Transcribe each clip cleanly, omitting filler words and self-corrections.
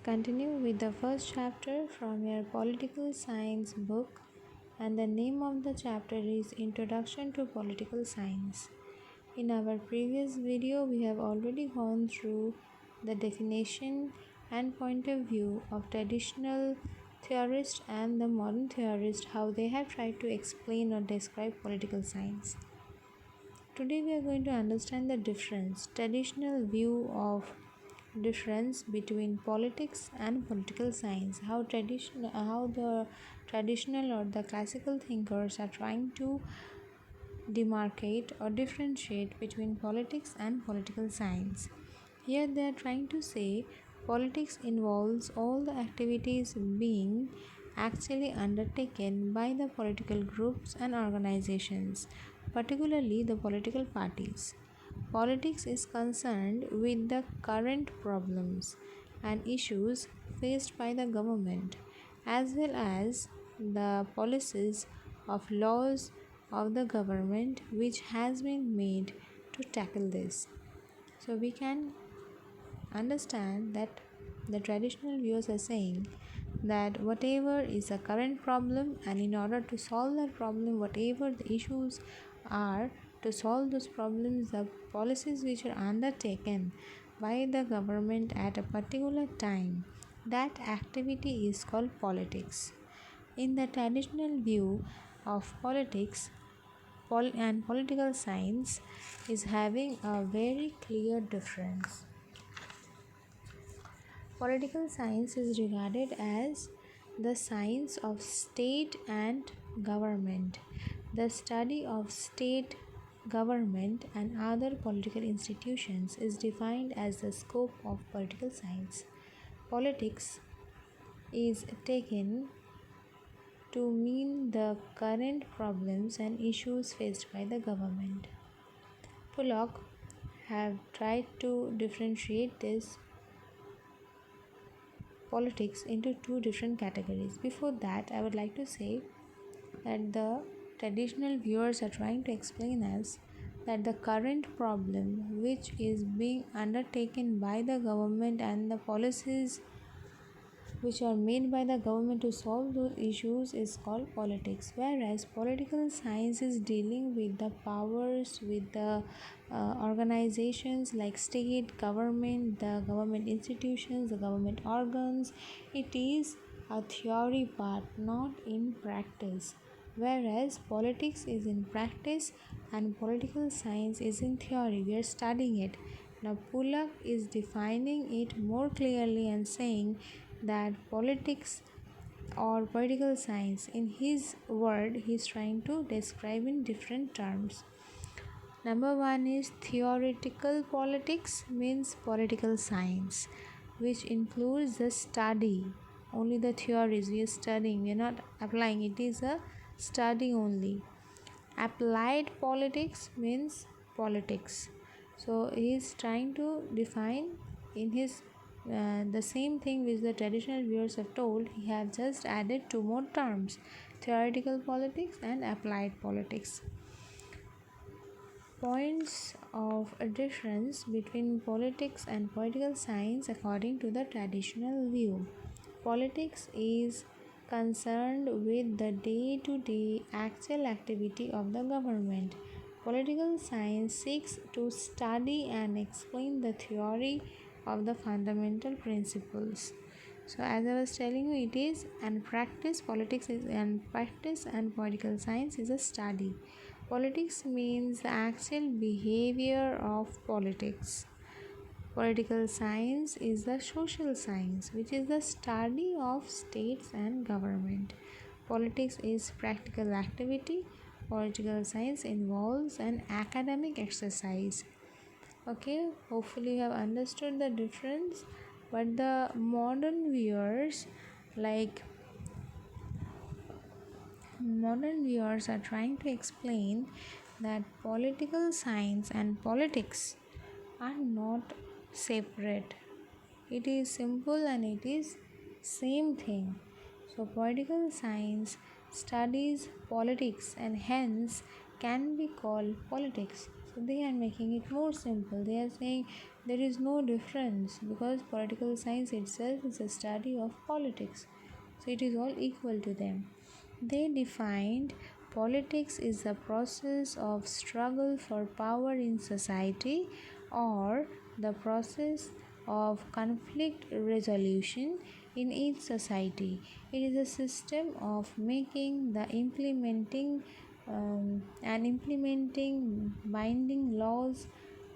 continue with the first chapter from your political science book, and the name of the chapter is Introduction to Political Science. In our previous video, we have already gone through the definition and point of view of traditional theorists and the modern theorists, how they have tried to explain or describe political science. Today we are going to understand the traditional view of difference between politics and political science, how the traditional or the classical thinkers are trying to demarcate or differentiate between politics and political science. Here they are trying to say politics involves all the activities being actually undertaken by the political groups and organizations, particularly the political parties. Politics is concerned with the current problems and issues faced by the government, as well as the policies of laws of the government which has been made to tackle this. So we can understand that the traditional views are saying that whatever is a current problem, and in order to solve that problem, whatever the issues are, to solve those problems, the policies which are undertaken by the government at a particular time, that activity is called politics. In the traditional view of politics, and political science is having a very clear difference. Political science is regarded as the science of state and government. The study of state, government, and other political institutions is defined as the scope of political science. Politics is taken to mean the current problems and issues faced by the government. Pollock have tried to differentiate this politics into two different categories. Before that, I would like to say that the traditional viewers are trying to explain us that the current problem which is being undertaken by the government and the policies which are made by the government to solve those issues is called politics, whereas political science is dealing with the powers, with the organizations like state, government, the government institutions, the government organs. It is a theory part, not in practice, whereas politics is in practice and political science is in theory. We are studying it. Now Pulak is defining it more clearly and saying that politics or political science, in his word, he is trying to describe in different terms. Number one is theoretical politics, means political science, which includes the study, only the theories we are studying, we are not applying, it is a study only. Applied politics means politics. So he is trying to define in his the same thing which the traditional viewers have told. He have just added two more terms: theoretical politics and applied politics. Points of a difference between politics and political science according to the traditional view. Politics is concerned with the day-to-day actual activity of the government. Political science seeks to study and explain the theory of the fundamental principles. So as I was telling you, it is and practice. Politics is and practice, and political science is a study. Politics means the actual behavior of politics. Political science is the social science, which is the study of states and government. Politics is practical activity. Political science involves an academic exercise. Okay, hopefully you have understood the difference. But the modern viewers are trying to explain that political science and politics are not separate. It is simple and it is same thing. So political science studies politics and hence can be called politics. So they are making it more simple. They are saying there is no difference because political science itself is a study of politics, so it is all equal to them. They defined politics is the process of struggle for power in society or the process of conflict resolution in each society. It is a system of making the implementing binding laws,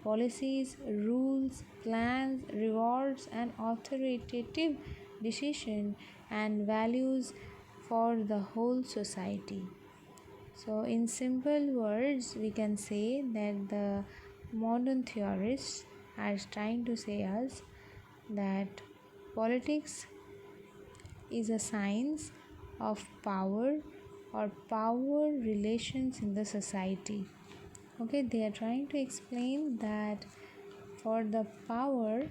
policies, rules, plans, rewards, and authoritative decision and values for the whole society. So, in simple words, we can say that the modern theorists are trying to say us that politics is a science of power or power relations in the society. Okay, they are trying to explain that for the power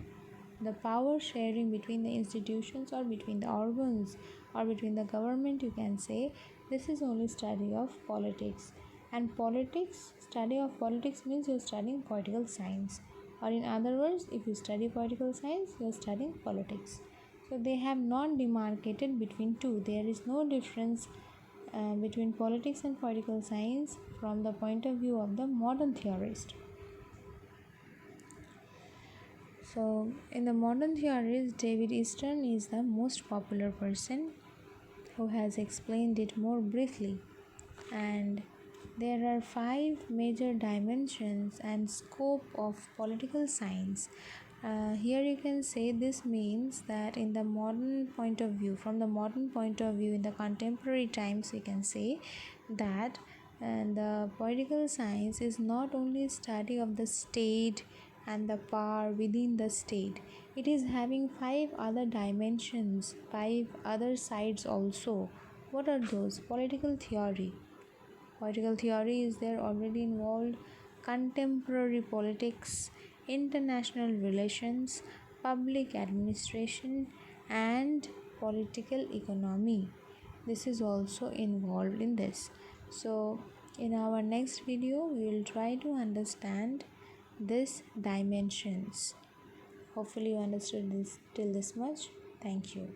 sharing between the institutions or between the organs or between the government, you can say this is only study of politics. And politics, study of politics means you're studying political science, or in other words, if you study political science, you're studying politics. So they have not demarcated between two. There is no difference between politics and political science from the point of view of the modern theorist. So, in the modern theories, David Easton is the most popular person who has explained it more briefly. And there are 5 major dimensions and scope of political science. Here you can say this means that in the modern point of view, from the modern point of view, in the contemporary times, we can say that the political science is not only study of the state and the power within the state. It is having 5 other dimensions, 5 other sides also. What are those? Political theory. Political theory is there already involved contemporary politics, international relations, public administration, and political economy. This is also involved in this. So, in our next video, we will try to understand these dimensions. Hopefully, you understood this till this much. Thank you.